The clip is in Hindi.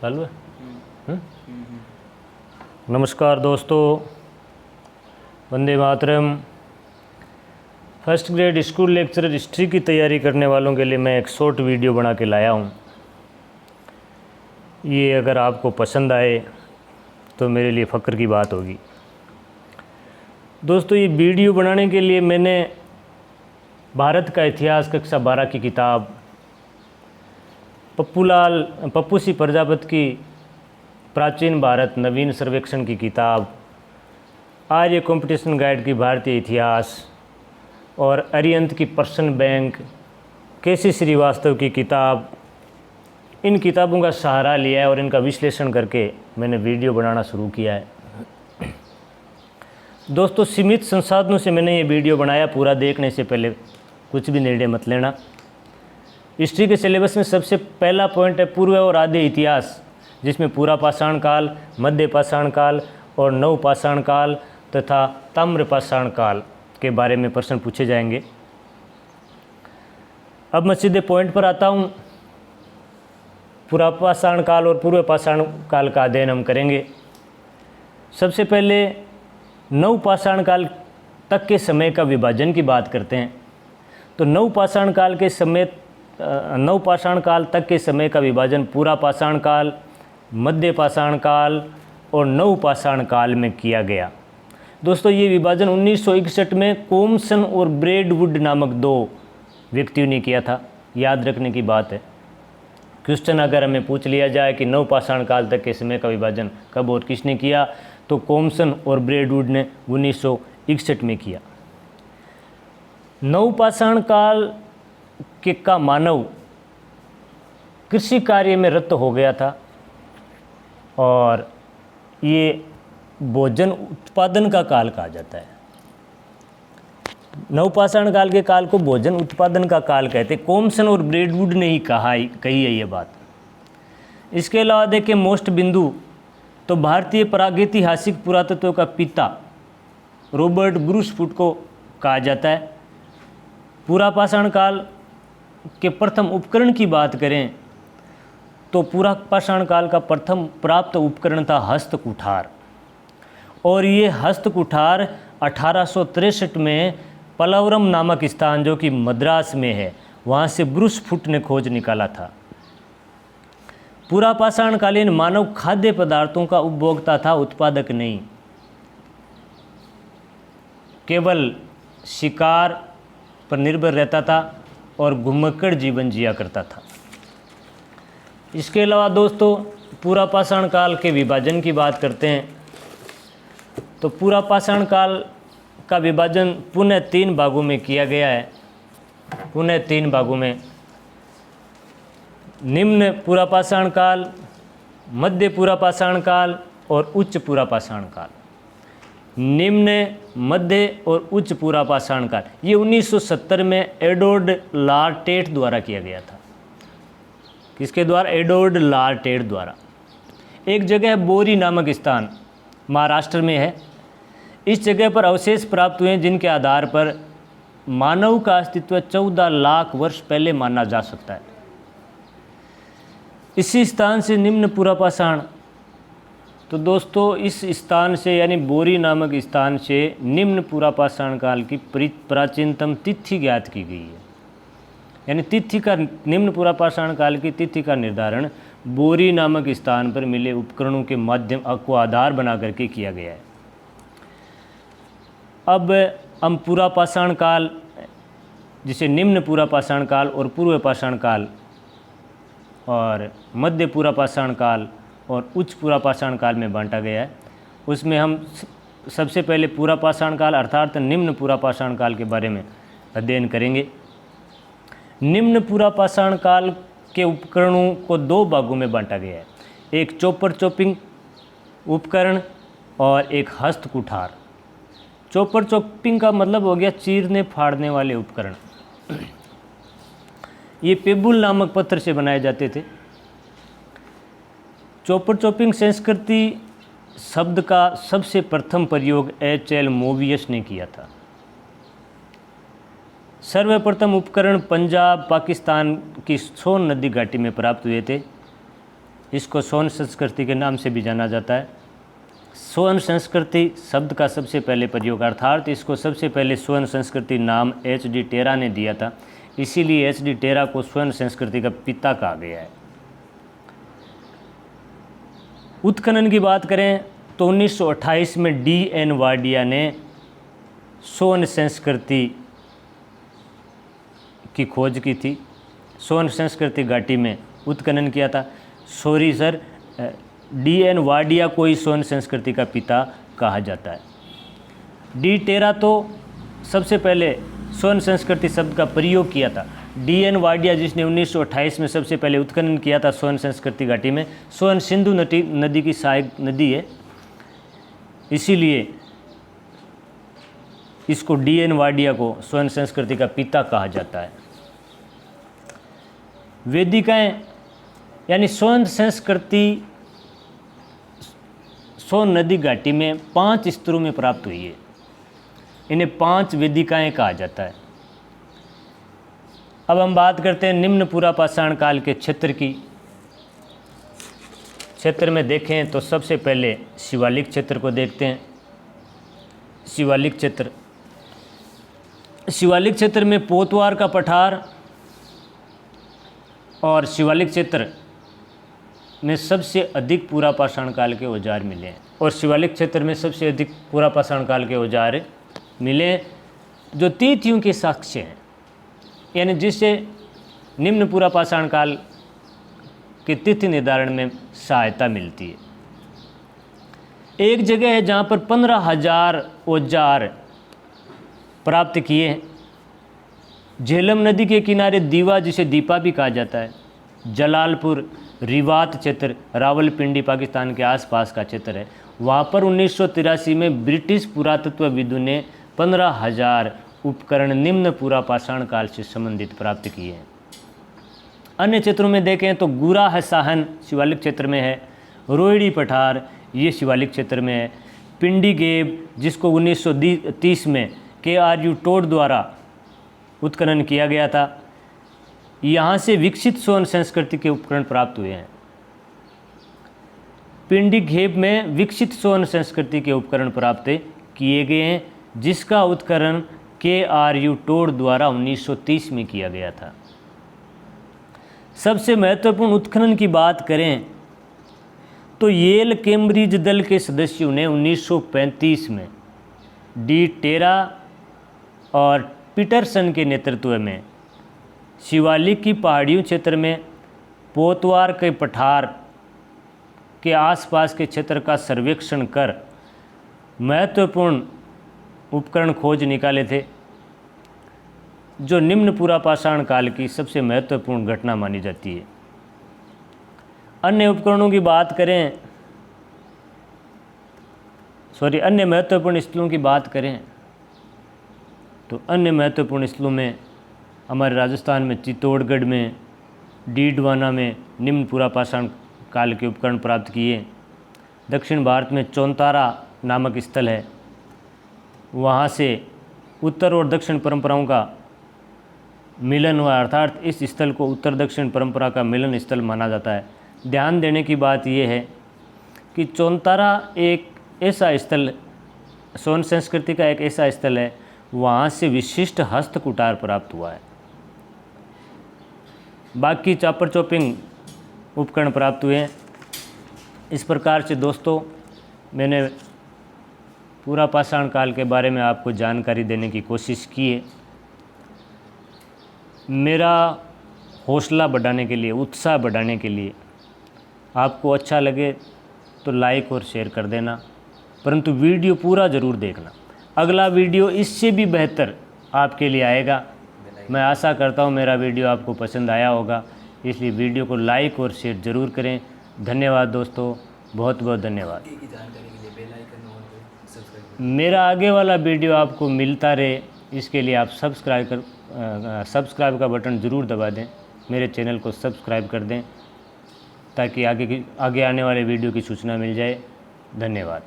चालू है। नमस्कार दोस्तों, वंदे मातरम। First grade school lecturer history की तैयारी करने वालों के लिए मैं एक शॉर्ट वीडियो बना के लाया हूँ। ये अगर आपको पसंद आए तो मेरे लिए फ़ख्र की बात होगी। दोस्तों, ये वीडियो बनाने के लिए मैंने भारत का इतिहास कक्षा 12 की किताब पप्पू सी प्रजापति की प्राचीन भारत नवीन सर्वेक्षण की किताब, आर्य कंपटीशन गाइड की भारतीय इतिहास और अरिहंत की पर्सन बैंक, केसी श्रीवास्तव की किताब, इन किताबों का सहारा लिया है और इनका विश्लेषण करके मैंने वीडियो बनाना शुरू किया है। दोस्तों, सीमित संसाधनों से मैंने ये वीडियो बनाया। पूरा देखने से पहले कुछ भी निर्णय मत लेना। हिस्ट्री के सिलेबस में सबसे पहला पॉइंट है पूर्व और आद्य इतिहास, जिसमें पूरा पाषाण काल, मध्य पाषाण काल और नव पाषाण काल तथा ताम्र पाषाण काल के बारे में प्रश्न पूछे जाएंगे। अब मैं सीधे पॉइंट पर आता हूँ। पूरा पाषाण काल और पूर्व पाषाण काल का अध्ययन हम करेंगे। सबसे पहले नव पाषाण काल तक के समय का विभाजन की बात करते हैं। तो नव पाषाण काल तक के समय का विभाजन पूरा पाषाण काल, मध्य पाषाण काल और नव पाषाण काल में किया गया। दोस्तों, ये विभाजन 1961 में कॉम्सन और ब्रेडवुड नामक दो व्यक्तियों ने किया था। याद रखने की बात है। क्वेश्चन अगर हमें पूछ लिया जाए कि नव पाषाण काल तक के समय का विभाजन कब और किसने किया, तो कॉम्सन और ब्रेडवुड ने 1961 में किया। नव पाषाण काल का मानव कृषि कार्य में रत हो गया था और ये भोजन उत्पादन का काल कहा जाता है। नवपाषाण काल के काल को भोजन उत्पादन का काल कहते। कॉम्सन और ब्रेडवुड ने ही कही है ये बात। इसके अलावा देखें मोस्ट बिंदु, तो भारतीय प्रागैतिहासिक पुरातत्व का पिता रॉबर्ट ब्रूस फुट को कहा जाता है। पूरा पाषाण काल के प्रथम उपकरण की बात करें तो पूरा पाषाण काल का प्रथम प्राप्त उपकरण था हस्त कुठार, और ये हस्त कुठार 1863 में पलवरम नामक स्थान जो कि मद्रास में है, वहाँ से ब्रूस फुट ने खोज निकाला था। पूरा पाषाणकालीन मानव खाद्य पदार्थों का उपभोक्ता था, उत्पादक नहीं। केवल शिकार पर निर्भर रहता था और घुमक्कड़ जीवन जिया करता था। इसके अलावा दोस्तों, पूरा पाषाण काल के विभाजन की बात करते हैं। तो पूरा पाषाण काल का विभाजन पुनः 3 भागों में किया गया है। पुनः 3 भागों में, निम्न पूरा पाषाण काल, मध्य पूरा पाषाण काल और उच्च पूरा पाषाण काल। निम्न, मध्य और उच्च पूरा पाषाण काल ये 1970 में एडवर्ड लारटेट द्वारा किया गया था। किसके द्वारा? एडवर्ड लारटेट द्वारा। एक जगह है बोरी नामक स्थान, महाराष्ट्र में है। इस जगह पर अवशेष प्राप्त हुए जिनके आधार पर मानव का अस्तित्व 14 लाख वर्ष पहले माना जा सकता है। इसी स्थान से निम्न पूरा पाषाण, तो दोस्तों इस स्थान से यानी बोरी नामक स्थान से निम्न पूरा पाषाण काल की प्राचीनतम तिथि ज्ञात की गई है। यानी तिथि का, निम्न पूरा पाषाण काल की तिथि का निर्धारण बोरी नामक स्थान पर मिले उपकरणों के माध्यम को आधार बना करके किया गया है। अब हम पूरा पाषाण काल, जिसे निम्न पूरा पाषाण काल और पूर्व पाषाण काल और मध्य पूरा पाषाण काल और उच्च पूरा पाषाण काल में बांटा गया है, उसमें हम सबसे पहले पूरा पाषाण काल अर्थात निम्न पूरा पाषाण काल के बारे में अध्ययन करेंगे। निम्न पूरा पाषाण काल के उपकरणों को 2 भागों में बांटा गया है, एक चॉपर चॉपिंग उपकरण और एक हस्त कुठार। चॉपर चॉपिंग का मतलब हो गया चीरने फाड़ने वाले उपकरण। ये पेबुल नामक पत्थर से बनाए जाते थे। चॉपर चॉपिंग संस्कृति शब्द का सबसे प्रथम प्रयोग H.L. मोवियस ने किया था। सर्वप्रथम उपकरण पंजाब पाकिस्तान की सोन नदी घाटी में प्राप्त हुए थे। इसको स्वर्ण संस्कृति के नाम से भी जाना जाता है। स्वर्ण संस्कृति शब्द का सबसे पहले प्रयोग, अर्थात इसको सबसे पहले स्वर्ण संस्कृति नाम एच.डी. टेरा ने दिया था, इसीलिए एच.डी. टेरा को स्वर्ण संस्कृति का पिता कहा गया है। उत्खनन की बात करें तो 1928 में डी.एन. वाडिया ने स्वर्ण संस्कृति की खोज की थी, स्वर्ण संस्कृति घाटी में उत्खनन किया था। Sorry sir, DN. वाडिया को ही स्वर्ण संस्कृति का पिता कहा जाता है। डी टेरा तो सबसे पहले स्वर्ण संस्कृति शब्द का प्रयोग किया था। डी.एन. वाडिया जिसने 1928 में सबसे पहले उत्खनन किया था स्वर्ण संस्कृति घाटी में। स्वर्ण सिंधु नदी की सहायक नदी है, इसीलिए इसको डी.एन. वाडिया को स्वर्ण संस्कृति का पिता कहा जाता है। वेदिकाएं यानी स्वर्ण संस्कृति सोन नदी घाटी में 5 स्तरों में प्राप्त हुई है। इन्हें 5 वेदिकाएं कहा जाता है। अब हम बात करते हैं निम्न पुरापाषाण काल के क्षेत्र की। क्षेत्र में देखें तो सबसे पहले शिवालिक क्षेत्र को देखते हैं। शिवालिक क्षेत्र में पोतवार का पठार और शिवालिक क्षेत्र में सबसे अधिक पुरापाषाण काल के औजार मिले हैं, और शिवालिक क्षेत्र में सबसे अधिक पुरापाषाण काल के औजार मिले जो तिथियों के साक्ष्य हैं, यानी जिससे निम्न पुरापाषाण काल के तिथि निर्धारण में सहायता मिलती है। एक जगह है जहाँ पर 15,000 औजार प्राप्त किए हैं। झेलम नदी के किनारे दीवा, जिसे दीपा भी कहा जाता है, जलालपुर, रिवात क्षेत्र, रावलपिंडी पाकिस्तान के आसपास का क्षेत्र है। वहाँ पर 1983 में ब्रिटिश पुरातत्वविदों ने 15,000 उपकरण निम्न पुरापाषाण काल से संबंधित प्राप्त किए हैं। अन्य क्षेत्रों में देखें तो गुरा हसाहन शिवालिक क्षेत्र में है, रोहिणी पठार ये शिवालिक क्षेत्र में है, पिंडी गेब जिसको 1930 में के.आर.यू. टोड द्वारा उत्खनन किया गया था, यहाँ से विकसित स्वर्ण संस्कृति के उपकरण प्राप्त हुए हैं। पिंडी घेब में विकसित स्वर्ण संस्कृति के उपकरण प्राप्त किए गए हैं, जिसका उत्खनन के.आर.यू. टोड द्वारा 1930 में किया गया था। सबसे महत्वपूर्ण उत्खनन की बात करें तो येल कैम्ब्रिज दल के सदस्यों ने 1935 में डी टेरा और पीटरसन के नेतृत्व में शिवालिक की पहाड़ियों क्षेत्र में पोतवार के पठार के आसपास के क्षेत्र का सर्वेक्षण कर महत्वपूर्ण उपकरण खोज निकाले थे, जो निम्न पुरापाषाण काल की सबसे महत्वपूर्ण घटना मानी जाती है। अन्य उपकरणों की बात करें, अन्य महत्वपूर्ण स्थलों की बात करें तो अन्य महत्वपूर्ण स्थलों में हमारे राजस्थान में चित्तौड़गढ़ में, डीडवाना में निम्न पुरापाषाण काल के उपकरण प्राप्त किए। दक्षिण भारत में चौंतारा नामक स्थल है, वहाँ से उत्तर और दक्षिण परंपराओं का मिलन हुआ, अर्थात इस स्थल को उत्तर दक्षिण परंपरा का मिलन स्थल माना जाता है। ध्यान देने की बात यह है कि चौंतारा एक ऐसा स्थल, स्वर्ण संस्कृति का एक ऐसा स्थल है, वहाँ से विशिष्ट हस्तकुटार प्राप्त हुआ है। बाकी चापर चॉपिंग उपकरण प्राप्त हुए हैं। इस प्रकार से दोस्तों मैंने पुरापाषाण काल के बारे में आपको जानकारी देने की कोशिश की है। मेरा हौसला बढ़ाने के लिए, उत्साह बढ़ाने के लिए, आपको अच्छा लगे तो लाइक और शेयर कर देना, परंतु वीडियो पूरा ज़रूर देखना। अगला वीडियो इससे भी बेहतर आपके लिए आएगा। मैं आशा करता हूँ मेरा वीडियो आपको पसंद आया होगा, इसलिए वीडियो को लाइक और शेयर ज़रूर करें। धन्यवाद दोस्तों, बहुत बहुत धन्यवाद। मेरा आगे वाला वीडियो आपको मिलता रहे, इसके लिए आप सब्सक्राइब का बटन ज़रूर दबा दें, मेरे चैनल को सब्सक्राइब कर दें ताकि आगे आने वाले वीडियो की सूचना मिल जाए। धन्यवाद।